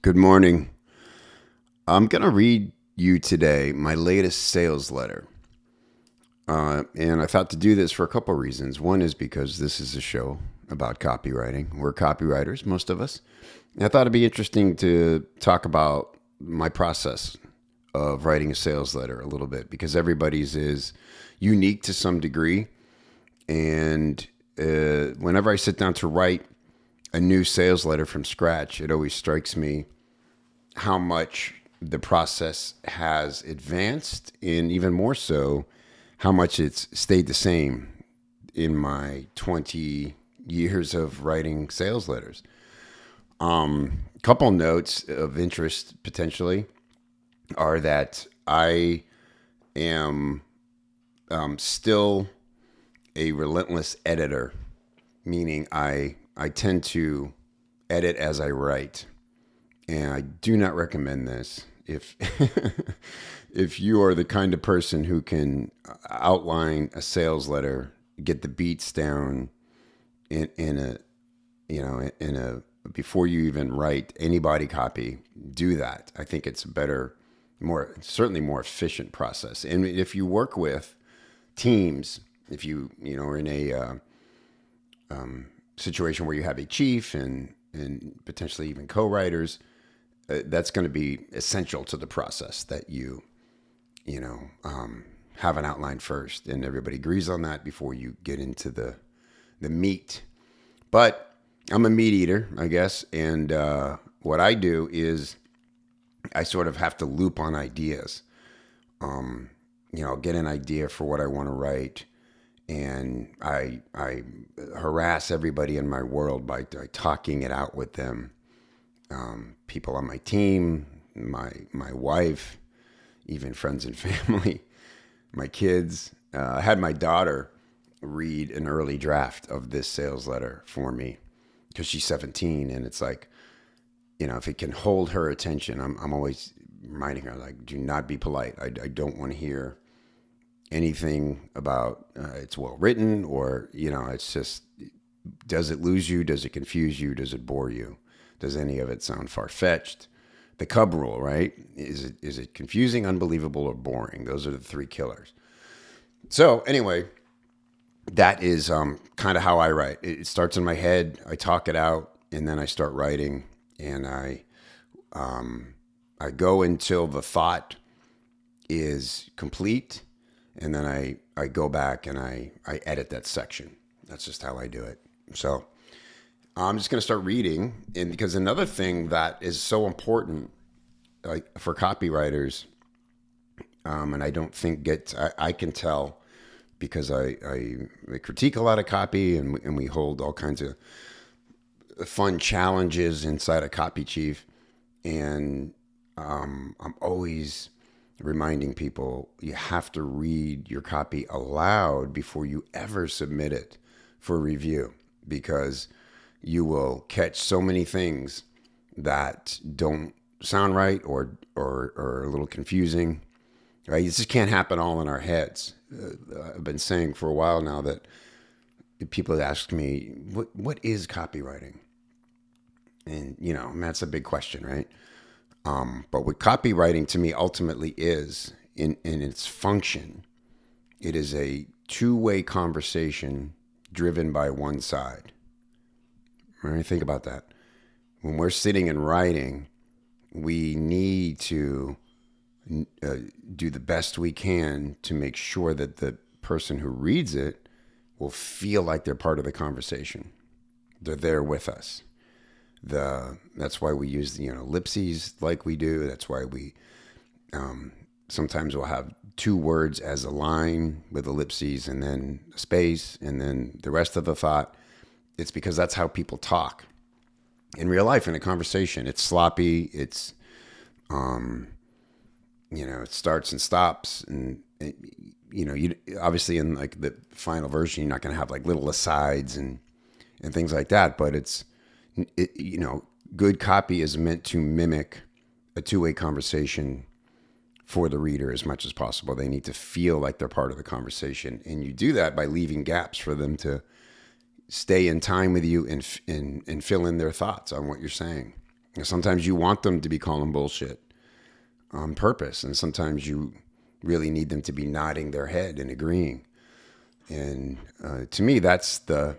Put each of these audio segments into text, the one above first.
Good morning. I'm going to read you today my latest sales letter. And I thought to do this for a couple of reasons. One is because this is a show about copywriting. We're copywriters, most of us. And I thought it'd be interesting to talk about my process of writing a sales letter a little bit because everybody's is unique to some degree. And whenever I sit down to write a new sales letter from scratch, it always strikes me how much the process has advanced, and even more so, how much it's stayed the same in my 20 years of writing sales letters. Couple notes of interest potentially are that I am still a relentless editor, meaning I tend to edit as I write. And I do not recommend this if if you are the kind of person who can outline a sales letter, get the beats down in a before you even write any body copy, do that. I think it's a better, certainly more efficient process. And if you work with teams, if you are in a situation where you have a chief and potentially even co-writers, that's going to be essential to the process that you have an outline first, and everybody agrees on that before you get into the meat. But I'm a meat eater, I guess, and what I do is I sort of have to loop on ideas. I'll get an idea for what I want to write, and I harass everybody in my world by talking it out with them. People on my team, my wife, even friends and family, my kids. I had my daughter read an early draft of this sales letter for me because she's 17, and it's like, if it can hold her attention, I'm always reminding her, like, do not be polite. I don't want to hear anything about it's well written, or it's just, does it lose you? Does it confuse you? Does it bore you? Does any of it sound far-fetched? The Cub rule, right? Is it confusing, unbelievable, or boring? Those are the three killers. So anyway, that is kind of how I write. It starts in my head. I talk it out, and then I start writing, and I go until the thought is complete, and then I go back and I edit that section. That's just how I do it. So I'm just going to start reading, and because another thing that is so important, like for copywriters, and I don't think I can tell because I critique a lot of copy, and we hold all kinds of fun challenges inside a Copy Chief, and I'm always reminding people you have to read your copy aloud before you ever submit it for review, because you will catch so many things that don't sound right or a little confusing. Right? It just can't happen all in our heads. I've been saying for a while now that people ask me, what is copywriting? And, that's a big question, right? But what copywriting to me ultimately is, in its function, it is a two-way conversation driven by one side. Right? Think about that. When we're sitting and writing, we need to do the best we can to make sure that the person who reads it will feel like they're part of the conversation. They're there with us. That's why we use the ellipses like we do. That's why we sometimes we'll have two words as a line with ellipses and then a space and then the rest of the thought. It's because that's how people talk in real life, in a conversation. It's sloppy. It's it starts and stops, and you obviously in like the final version, you're not going to have like little asides and things like that. But good copy is meant to mimic a two-way conversation for the reader as much as possible. They need to feel like they're part of the conversation, and you do that by leaving gaps for them to stay in time with you and fill in their thoughts on what you're saying. Sometimes you want them to be calling bullshit on purpose, and sometimes you really need them to be nodding their head and agreeing. And to me, that's the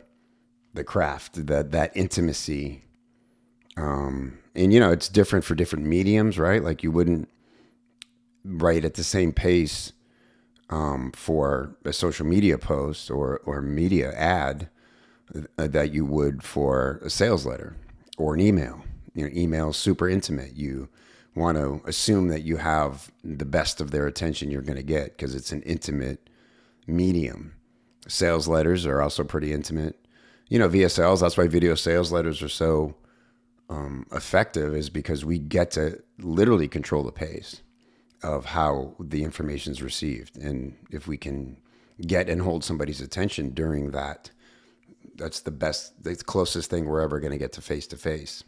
craft, that intimacy. And it's different for different mediums, right? Like you wouldn't write at the same pace for a social media post or media ad that you would for a sales letter or an email. Email is super intimate. You want to assume that you have the best of their attention you're going to get because it's an intimate medium. Sales letters are also pretty intimate. VSLs, that's why video sales letters are so effective, is because we get to literally control the pace of how the information is received. And if we can get and hold somebody's attention during that, that's the closest thing we're ever going to get to face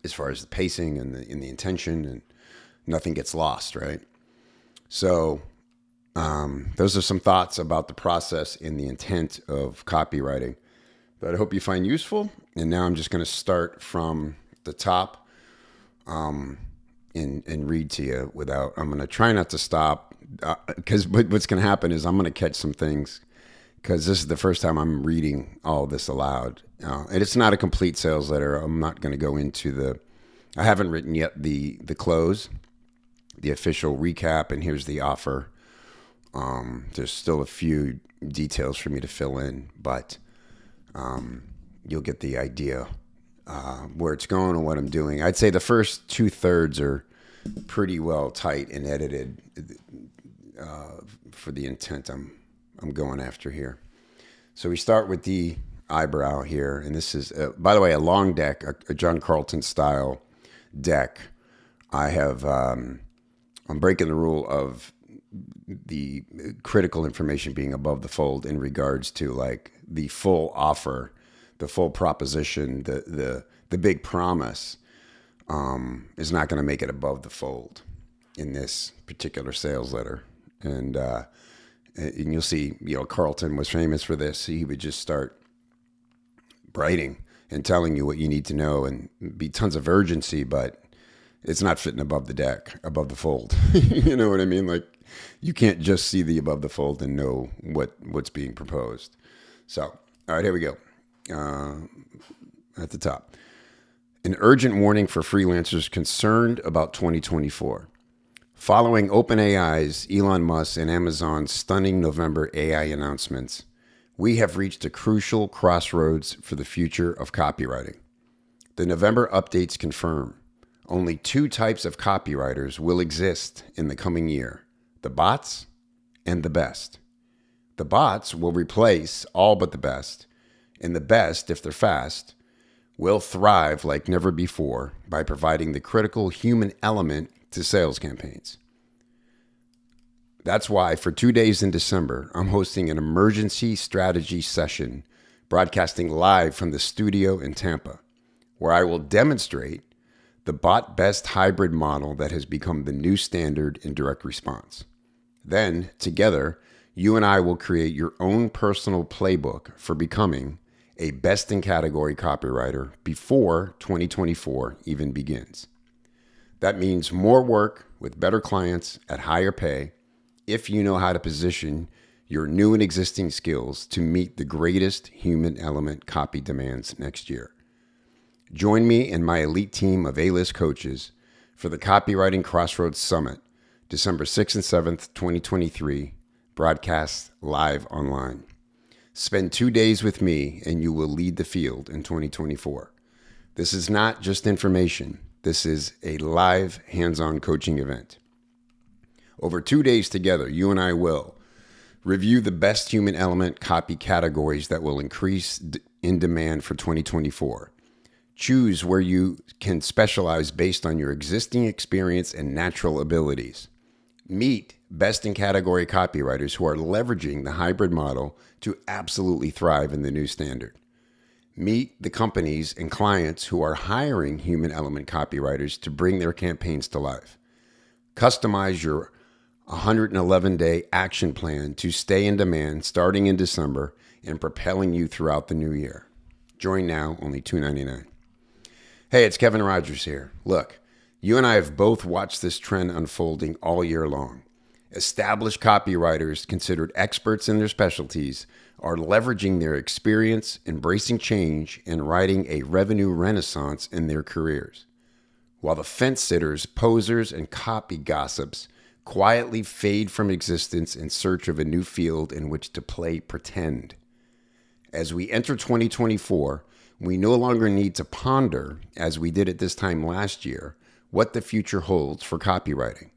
as far as the pacing and the intention, and nothing gets lost, right? So those are some thoughts about the process and the intent of copywriting that I hope you find useful. And now I'm just going to start from the top and read to you I'm going to try not to stop because what's going to happen is I'm going to catch some things because this is the first time I'm reading all this aloud. And it's not a complete sales letter. I'm not going to go into I haven't written yet the close, the official recap, and here's the offer. There's still a few details for me to fill in, but you'll get the idea where it's going and what I'm doing. I'd say the first 2/3 are pretty well tight and edited for the intent I'm going after here. So we start with the eyebrow here, and this is, by the way, a long deck, a John Carlton style deck. I'm breaking the rule of the critical information being above the fold in regards to like the full offer, the full proposition, the big promise is not going to make it above the fold in this particular sales letter. And you'll see, Carlton was famous for this. He would just start writing and telling you what you need to know and be tons of urgency, but it's not fitting above the deck, above the fold. You know what I mean? Like you can't just see the above the fold and know what's being proposed. So, all right, here we go. At the top, an urgent warning for freelancers concerned about 2024. Following OpenAI's, Elon Musk, and Amazon's stunning November AI announcements, we have reached a crucial crossroads for the future of copywriting. The November updates confirm only two types of copywriters will exist in the coming year: the bots and the best. The bots will replace all but the best, and the best, if they're fast, will thrive like never before by providing the critical human element to sales campaigns. That's why for 2 days in December, I'm hosting an emergency strategy session broadcasting live from the studio in Tampa, where I will demonstrate the bot best hybrid model that has become the new standard in direct response. Then, together, you and I will create your own personal playbook for becoming a best-in-category copywriter before 2024 even begins. That means more work with better clients at higher pay if you know how to position your new and existing skills to meet the greatest human element copy demands next year. Join me and my elite team of A-list coaches for the Copywriting Crossroads Summit, December 6th and 7th, 2023, broadcast live online. Spend 2 days with me and you will lead the field in 2024. This is not just information. This is a live hands-on coaching event. Over 2 days together, you and I will review the best human element copy categories that will increase in demand for 2024. Choose where you can specialize based on your existing experience and natural abilities. Meet best-in-category copywriters who are leveraging the hybrid model to absolutely thrive in the new standard. Meet the companies and clients who are hiring human element copywriters to bring their campaigns to life. Customize your 111-day action plan to stay in demand starting in December and propelling you throughout the new year. Join now, only $2.99. Hey, it's Kevin Rogers here. Look, you and I have both watched this trend unfolding all year long. Established copywriters, considered experts in their specialties, are leveraging their experience, embracing change, and riding a revenue renaissance in their careers. While the fence sitters, posers, and copy gossips quietly fade from existence in search of a new field in which to play pretend. As we enter 2024, we no longer need to ponder, as we did at this time last year, what the future holds for copywriting.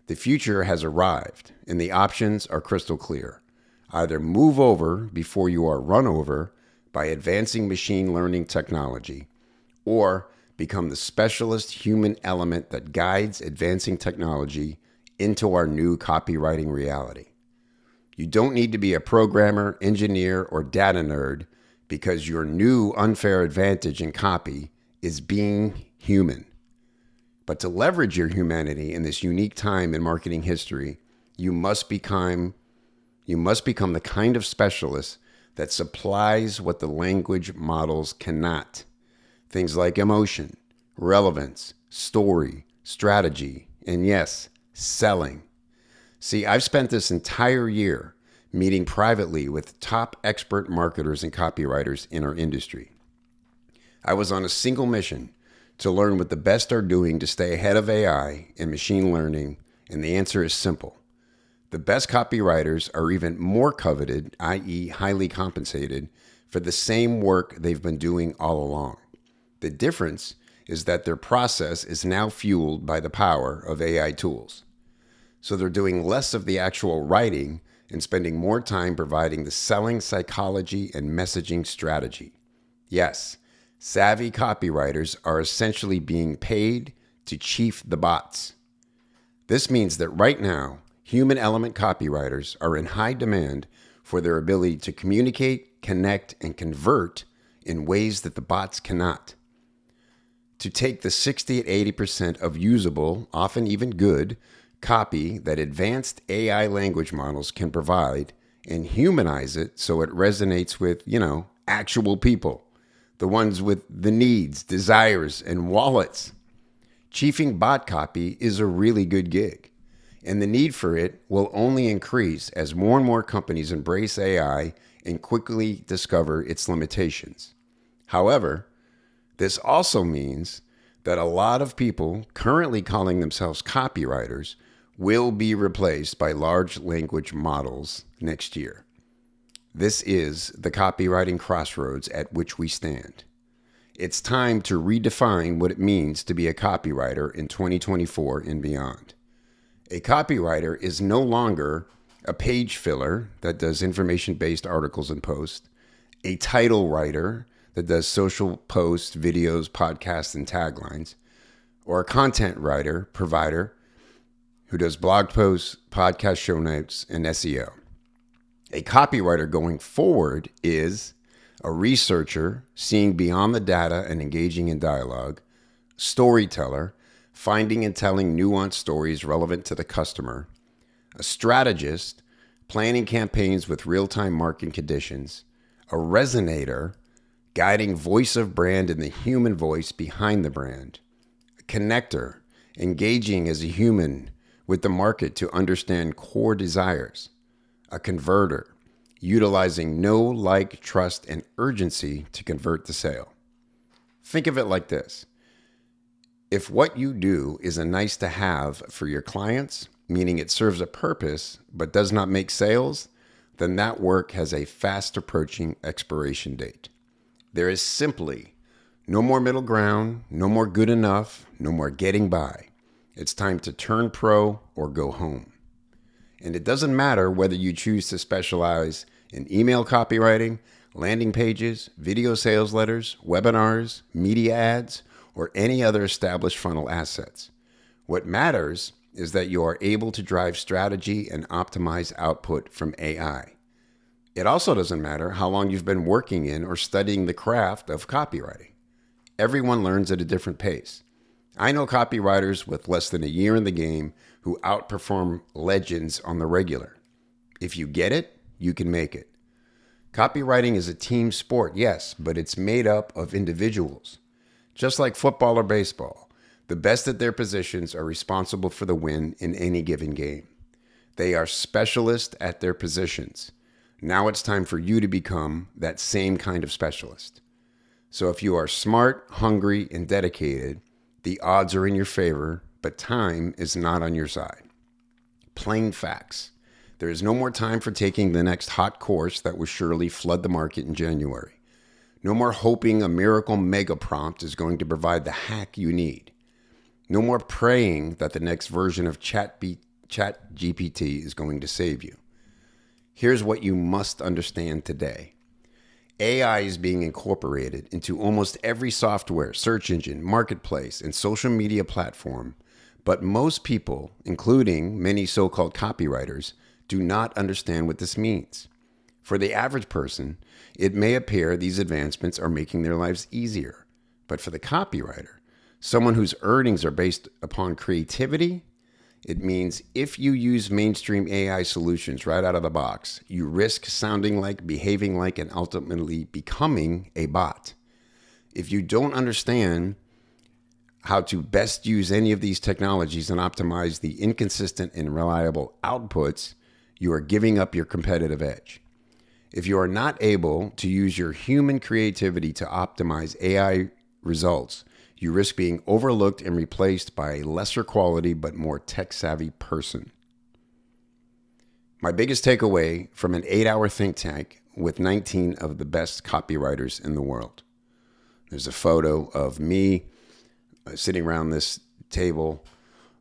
The future has arrived, and the options are crystal clear. Either move over before you are run over by advancing machine learning technology, or become the specialist human element that guides advancing technology into our new copywriting reality. You don't need to be a programmer, engineer, or data nerd because your new unfair advantage in copy is being human. But to leverage your humanity in this unique time in marketing history, you must become the kind of specialist that supplies what the language models cannot. Things like emotion, relevance, story, strategy, and yes, selling. See, I've spent this entire year meeting privately with top expert marketers and copywriters in our industry. I was on a single mission to learn what the best are doing to stay ahead of AI and machine learning, and the answer is simple. The best copywriters are even more coveted, i.e. highly compensated, for the same work they've been doing all along. The difference is that their process is now fueled by the power of AI tools. So they're doing less of the actual writing and spending more time providing the selling psychology and messaging strategy. Yes, savvy copywriters are essentially being paid to chief the bots. This means that right now, human element copywriters are in high demand for their ability to communicate, connect, and convert in ways that the bots cannot. To take the 60 to 80% of usable, often even good, copy that advanced AI language models can provide and humanize it so it resonates with, actual people, the ones with the needs, desires, and wallets. Chiefing bot copy is a really good gig, and the need for it will only increase as more and more companies embrace AI and quickly discover its limitations. However, this also means that a lot of people currently calling themselves copywriters will be replaced by large language models next year. This is the copywriting crossroads at which we stand. It's time to redefine what it means to be a copywriter in 2024 and beyond. A copywriter is no longer a page filler that does information-based articles and posts, a title writer that does social posts, videos, podcasts, and taglines, or a content writer provider who does blog posts, podcast show notes, and SEO. A copywriter going forward is a researcher seeing beyond the data and engaging in dialogue, storyteller, finding and telling nuanced stories relevant to the customer, a strategist, planning campaigns with real-time market conditions, a resonator, guiding voice of brand and the human voice behind the brand, a connector, engaging as a human with the market to understand core desires, a converter, utilizing know, like, trust, and urgency to convert the sale. Think of it like this. If what you do is a nice to have for your clients, meaning it serves a purpose but does not make sales, then that work has a fast approaching expiration date. There is simply no more middle ground, no more good enough, no more getting by. It's time to turn pro or go home. And it doesn't matter whether you choose to specialize in email copywriting, landing pages, video sales letters, webinars, media ads, or any other established funnel assets. What matters is that you are able to drive strategy and optimize output from AI. It also doesn't matter how long you've been working in or studying the craft of copywriting. Everyone learns at a different pace. I know copywriters with less than a year in the game who outperform legends on the regular. If you get it, you can make it. Copywriting is a team sport, yes, but it's made up of individuals. Just like football or baseball, the best at their positions are responsible for the win in any given game. They are specialists at their positions. Now it's time for you to become that same kind of specialist. So if you are smart, hungry, and dedicated, the odds are in your favor, but time is not on your side. Plain facts. There is no more time for taking the next hot course that will surely flood the market in January. No more hoping a miracle mega prompt is going to provide the hack you need. No more praying that the next version of ChatGPT is going to save you. Here's what you must understand today. AI is being incorporated into almost every software, search engine, marketplace, and social media platform, but most people, including many so-called copywriters, do not understand what this means. For the average person, it may appear these advancements are making their lives easier, but for the copywriter, someone whose earnings are based upon creativity, it means if you use mainstream AI solutions right out of the box, you risk sounding like, behaving like, and ultimately becoming a bot. If you don't understand how to best use any of these technologies and optimize the inconsistent and reliable outputs, you are giving up your competitive edge. If you are not able to use your human creativity to optimize AI results, you risk being overlooked and replaced by a lesser quality but more tech-savvy person. My biggest takeaway from an 8-hour think tank with 19 of the best copywriters in the world. There's a photo of me sitting around this table.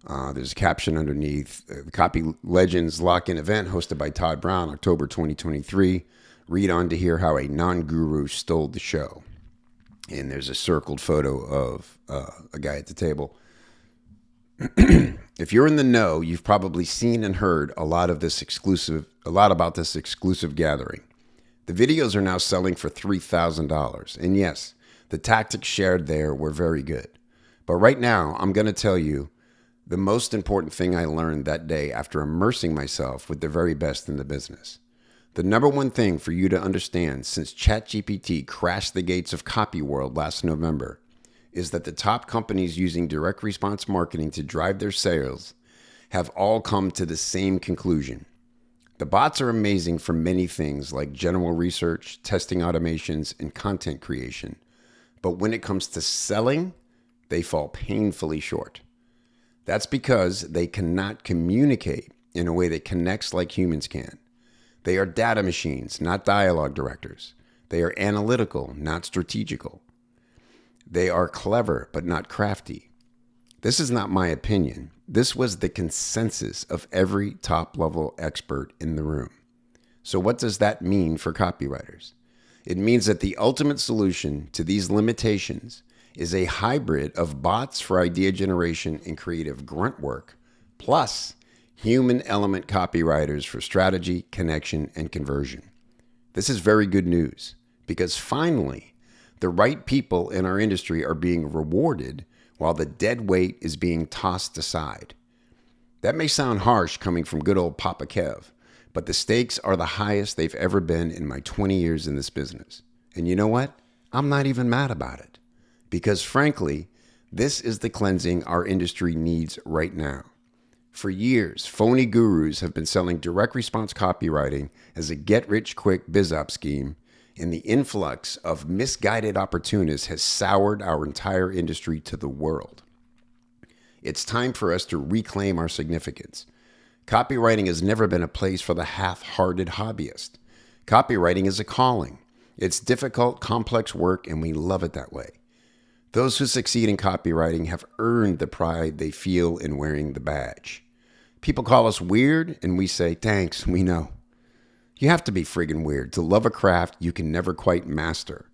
There's a caption underneath. The Copy Legends Lock-In event hosted by Todd Brown, October 2023. Read on to hear how a non-guru stole the show. And there's a circled photo of a guy at the table. If you're in the know, you've probably seen and heard a lot about this exclusive gathering. The videos are now selling for $3,000. And yes, the tactics shared there were very good. But right now, I'm going to tell you the most important thing I learned that day after immersing myself with the very best in the business. The number one thing for you to understand since ChatGPT crashed the gates of copy world last November is that the top companies using direct response marketing to drive their sales have all come to the same conclusion. The bots are amazing for many things like general research, testing automations, and content creation. But when it comes to selling, they fall painfully short. That's because they cannot communicate in a way that connects like humans can. They are data machines, not dialogue directors. They are analytical, not strategical. They are clever, but not crafty. This is not my opinion. This was the consensus of every top-level expert in the room. So what does that mean for copywriters? It means that the ultimate solution to these limitations is a hybrid of bots for idea generation and creative grunt work, plus human element copywriters for strategy, connection, and conversion. This is very good news because finally, the right people in our industry are being rewarded while the dead weight is being tossed aside. That may sound harsh coming from good old Papa Kev, but the stakes are the highest they've ever been in my 20 years in this business. And you know what? I'm not even mad about it because frankly, this is the cleansing our industry needs right now. For years, phony gurus have been selling direct response copywriting as a get-rich-quick biz-op scheme, and the influx of misguided opportunists has soured our entire industry to the world. It's time for us to reclaim our significance. Copywriting has never been a place for the half-hearted hobbyist. Copywriting is a calling. It's difficult, complex work, and we love it that way. Those who succeed in copywriting have earned the pride they feel in wearing the badge. People call us weird, and we say, thanks, we know. You have to be friggin' weird to love a craft you can never quite master,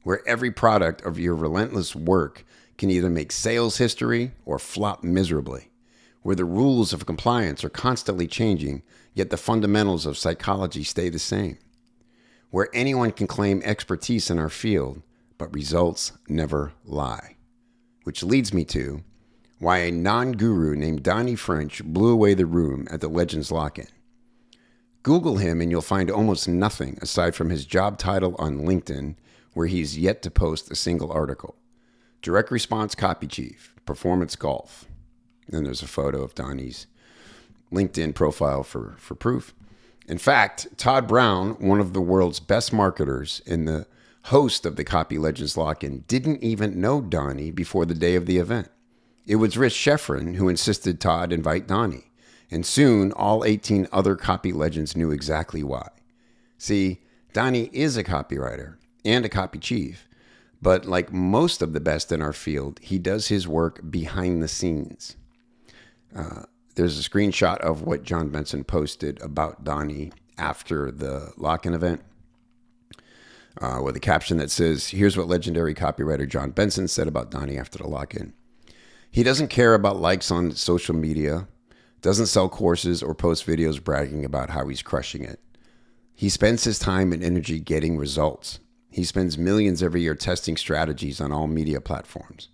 where every product of your relentless work can either make sales history or flop miserably, where the rules of compliance are constantly changing, yet the fundamentals of psychology stay the same, where anyone can claim expertise in our field, but results never lie. Which leads me to why a non-guru named Donnie French blew away the room at the Legends Lock-In. Google him and you'll find almost nothing aside from his job title on LinkedIn, where he's yet to post a single article. Direct response copy chief, performance golf. Then there's a photo of Donnie's LinkedIn profile for proof. In fact, Todd Brown, one of the world's best marketers and the host of the Copy Legends Lock-In, didn't even know Donnie before the day of the event. It was Rich Schefren who insisted Todd invite Donnie, and soon all 18 other Copy Legends knew exactly why. See, Donnie is a copywriter and a copy chief, but like most of the best in our field, he does his work behind the scenes. There's a screenshot of what John Benson posted about Donnie after the lock-in event with a caption that says, "Here's what legendary copywriter John Benson said about Donnie after the lock-in. He doesn't care about likes on social media, doesn't sell courses or post videos bragging about how he's crushing it. He spends his time and energy getting results. He spends millions every year testing strategies on all media platforms.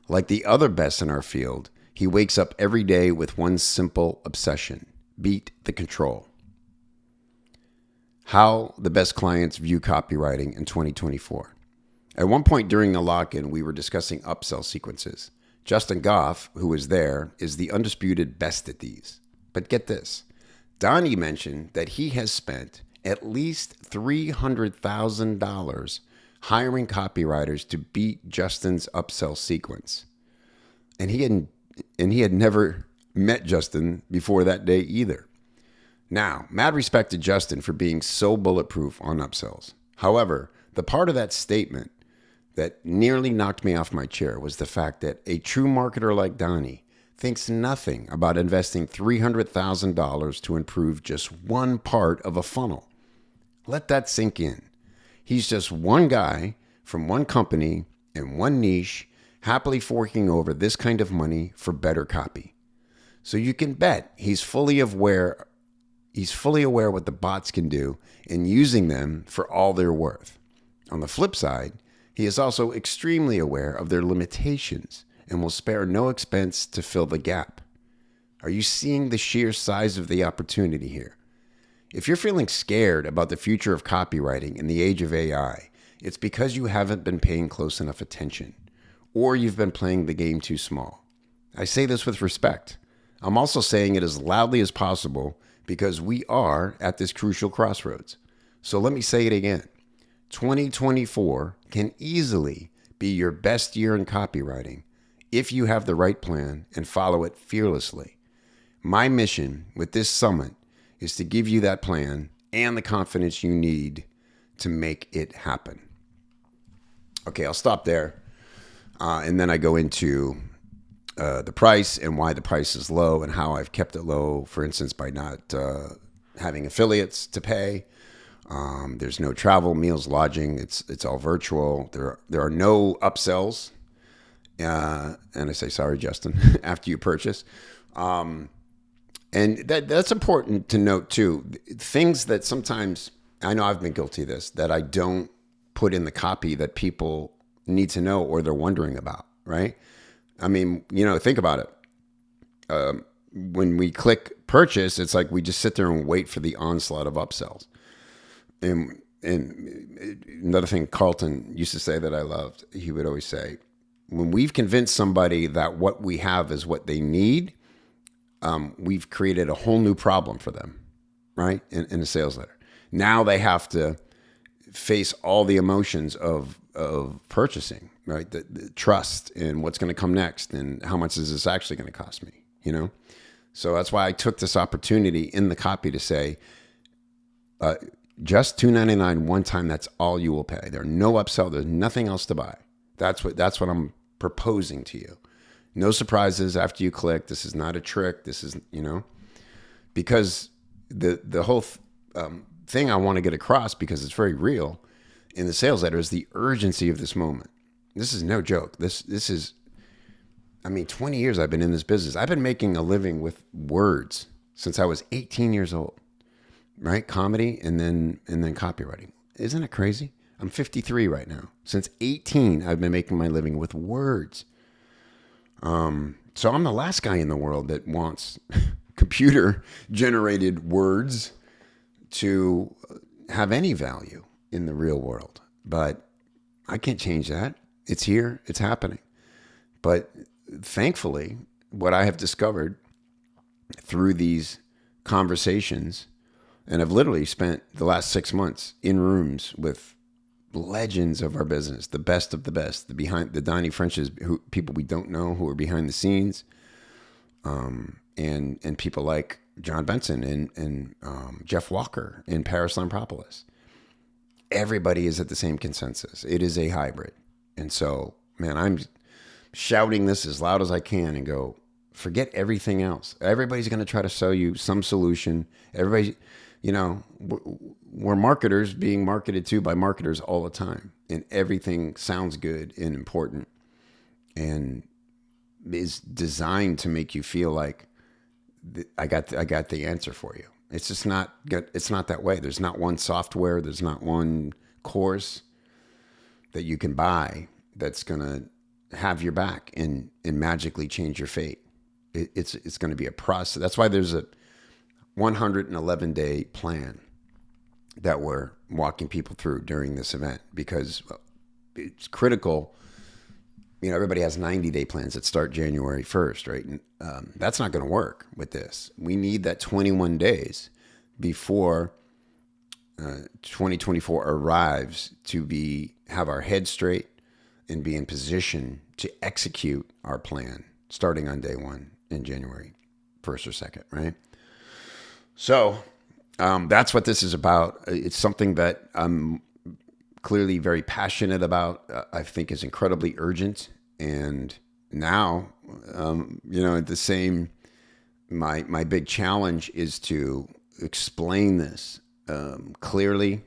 Like the other best in our field, he wakes up every day with one simple obsession: beat the control." How the best clients view copywriting in 2024. At one point during the lock-in, we were discussing upsell sequences. Justin Goff, who was there, is the undisputed best at these. But get this, Donnie mentioned that he has spent at least $300,000 hiring copywriters to beat Justin's upsell sequence. And he had never met Justin before that day either. Now, mad respect to Justin for being so bulletproof on upsells. However, the part of that statement that nearly knocked me off my chair was the fact that a true marketer like Donnie thinks nothing about investing $300,000 to improve just one part of a funnel. Let that sink in. He's just one guy from one company and one niche, happily forking over this kind of money for better copy. So you can bet he's fully aware what the bots can do and using them for all they're worth. On the flip side, he is also extremely aware of their limitations and will spare no expense to fill the gap. Are you seeing the sheer size of the opportunity here? If you're feeling scared about the future of copywriting in the age of AI, it's because you haven't been paying close enough attention, or you've been playing the game too small. I say this with respect. I'm also saying it as loudly as possible because we are at this crucial crossroads. So let me say it again. 2024 can easily be your best year in copywriting if you have the right plan and follow it fearlessly. My mission with this summit is to give you that plan and the confidence you need to make it happen. Okay, I'll stop there. And then I go into the price and why the price is low and how I've kept it low, for instance, by not having affiliates to pay. There's no travel, meals, lodging. It's all virtual. There are no upsells. And I say, sorry, Justin, after you purchase. And that's important to note too. Things that sometimes, I know I've been guilty of this, that I don't put in the copy that people need to know or they're wondering about, right? I mean, think about it. When we click purchase, it's like we just sit there and wait for the onslaught of upsells. And another thing Carlton used to say that I loved, he would always say, when we've convinced somebody that what we have is what they need, we've created a whole new problem for them, right? In a sales letter. Now they have to face all the emotions of purchasing, right? The trust and what's going to come next and how much is this actually going to cost me, So that's why I took this opportunity in the copy to say, just $299 one time. That's all you will pay. There's no upsell. There's nothing else to buy. That's what I'm proposing to you. No surprises after you click. This is not a trick. This is, because the whole thing I want to get across, because it's very real in the sales letter, is the urgency of this moment. This is no joke. This is, 20 years I've been in this business. I've been making a living with words since I was 18 years old. Right? Comedy and then copywriting. Isn't it crazy? I'm 53 right now. Since 18, I've been making my living with words. So I'm the last guy in the world that wants computer generated words to have any value in the real world. But I can't change that. It's here. It's happening. But thankfully, what I have discovered through these conversations, and I've literally spent the last 6 months in rooms with legends of our business, the best of the best, the Donnie Frenches, people we don't know who are behind the scenes, and people like John Benson and Jeff Walker in Paris Lampropolis. Everybody is at the same consensus. It is a hybrid. And so, man, I'm shouting this as loud as I can and go, forget everything else. Everybody's going to try to sell you some solution. Everybody, we're marketers being marketed to by marketers all the time. And everything sounds good and important and is designed to make you feel like I got the answer for you. It's just not good. It's not that way. There's not one software. There's not one course that you can buy that's going to have your back and magically change your fate. It's going to be a process. That's why there's a 111-day plan that we're walking people through during this event, because it's critical. Everybody has 90-day plans that start January 1st, right? And that's not going to work with this. We need that 21 days before 2024 arrives to have our head straight and be in position to execute our plan starting on day one in January 1st or 2nd, right? So that's what this is about. It's something that I'm clearly very passionate about. I think is incredibly urgent. And now, at the same, my big challenge is to explain this clearly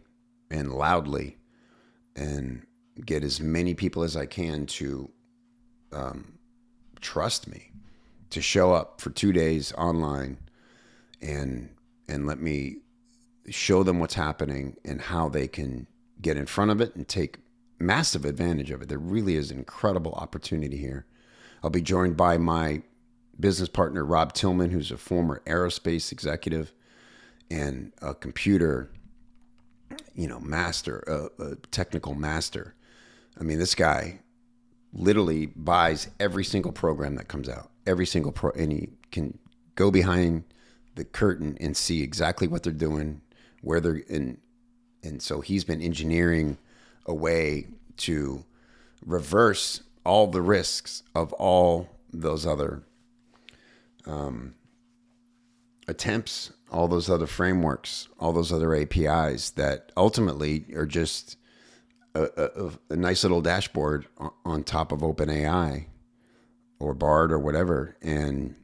and loudly and get as many people as I can to trust me, to show up for 2 days online and let me show them what's happening and how they can get in front of it and take massive advantage of it. There really is an incredible opportunity here. I'll be joined by my business partner, Rob Tillman, who's a former aerospace executive and a computer, master, a technical master. I mean, this guy literally buys every single program that comes out, and he can go behind the curtain and see exactly what they're doing, where they're in. And so he's been engineering a way to reverse all the risks of all those other attempts, all those other frameworks, all those other APIs that ultimately are just a nice little dashboard on top of OpenAI or Bard or whatever. And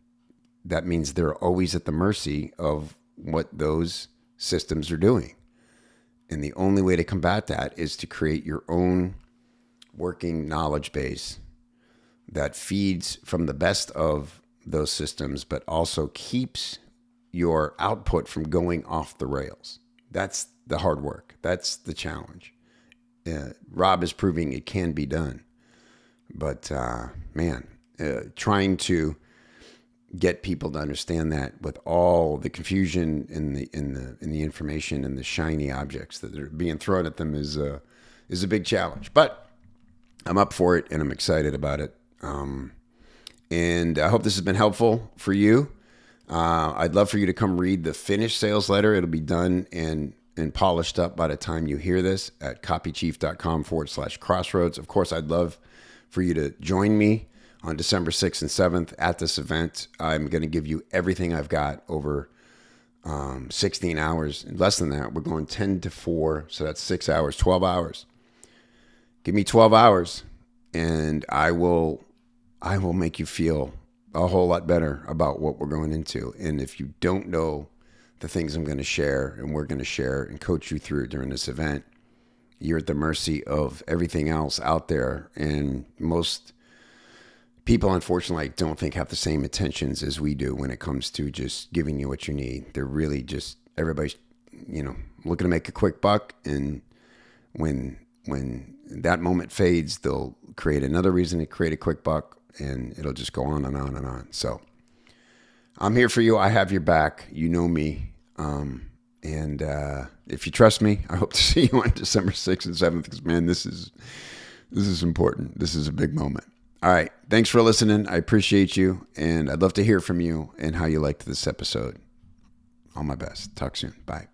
that means they're always at the mercy of what those systems are doing. And the only way to combat that is to create your own working knowledge base that feeds from the best of those systems, but also keeps your output from going off the rails. That's the hard work. That's the challenge. Rob is proving it can be done. But trying to get people to understand that with all the confusion in the information and the shiny objects that are being thrown at them is a big challenge. But I'm up for it and I'm excited about it. And I hope this has been helpful for you. I'd love for you to come read the finished sales letter. It'll be done and polished up by the time you hear this at copychief.com/crossroads. Of course, I'd love for you to join me on December 6th and 7th at this event. I'm going to give you everything I've got over 16 hours. Less than that, we're going 10 to 4. So that's 6 hours, 12 hours. Give me 12 hours and I will make you feel a whole lot better about what we're going into. And if you don't know the things I'm going to share and we're going to share and coach you through during this event, you're at the mercy of everything else out there. And most people, unfortunately, I don't think have the same intentions as we do when it comes to just giving you what you need. They're really just, everybody's, looking to make a quick buck. And when that moment fades, they'll create another reason to create a quick buck, and it'll just go on and on and on. So I'm here for you. I have your back. You know me. And if you trust me, I hope to see you on December 6th and 7th, because man, this is important. This is a big moment. All right. Thanks for listening. I appreciate you. And I'd love to hear from you and how you liked this episode. All my best. Talk soon. Bye.